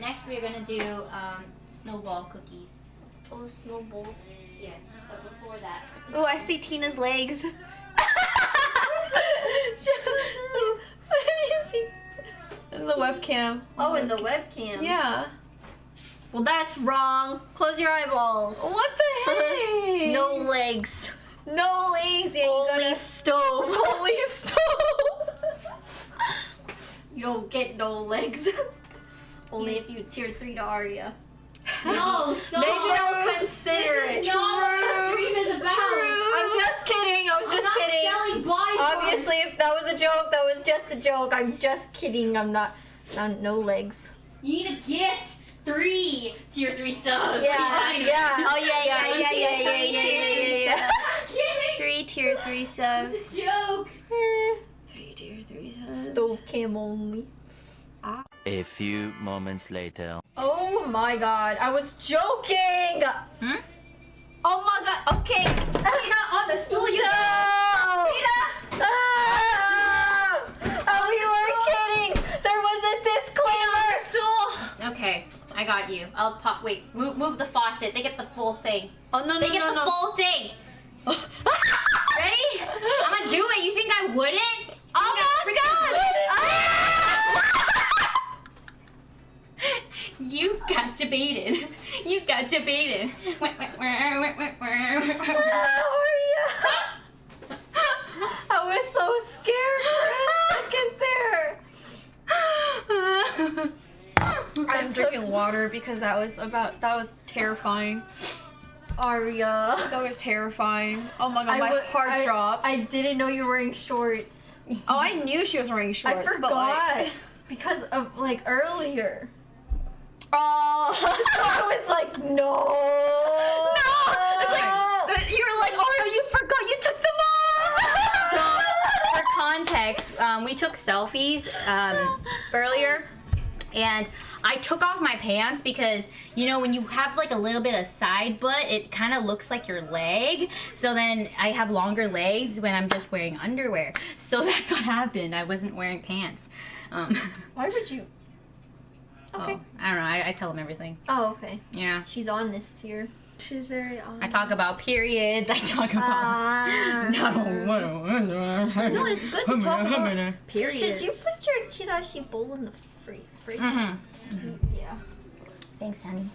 next we're gonna do snowball cookies. Oh, snowball. Yes, but before that. Oh, I see Tina's legs. In the webcam. Oh, in the webcam. Yeah. Well, that's wrong. Close your eyeballs. What the heck? No legs. No legs. Yeah, only stove. Only stove. You don't get no legs. Only if you tier 3 to Aria. No, stop. Maybe I'll consider it. This is not what the stream is about. True. I'm just kidding. I was just kidding. Selling body Obviously, if that was a joke, that was just a joke. I'm just kidding. I'm not. No legs. You need a gift. 3 tier 3 subs. Yeah. Oh yeah. I'm kidding. 3 tier 3 subs. It's a joke. 3 tier 3 subs. Stove cam only. A few moments later. Oh my god, I was joking! Hmm? Oh my god, okay. Tina, on the stool, you no! Tina! Oh, you were kidding! There was a disclaimer! Stool! Okay, I got you. I'll pop, wait, move the faucet. They get the full thing. Oh, no, They get the full thing. Ready? I'm gonna do it. You think I wouldn't? Oh my god! You got debated. You got debated. I was so scared for a second there. I'm drinking water because that was terrifying. Aria. That was terrifying. Oh my god, my heart dropped. I didn't know you were wearing shorts. Oh, I knew she was wearing shorts. I forgot. But like, because of like earlier. Oh, so I was like, no. It's like, you were like, Aria, you forgot you took them off. So, for context, we took selfies earlier, and I took off my pants because, you know, when you have like a little bit of side butt, it kind of looks like your leg. So then I have longer legs when I'm just wearing underwear. So that's what happened. I wasn't wearing pants. Why would you? Okay. Oh, I don't know. I tell them everything. Oh, okay. Yeah. She's honest here. She's very honest. I talk about periods. I talk about... No, it's good to talk about periods. Should you put your chirashi bowl in the fridge? Mm-hmm. Yeah. Thanks, honey.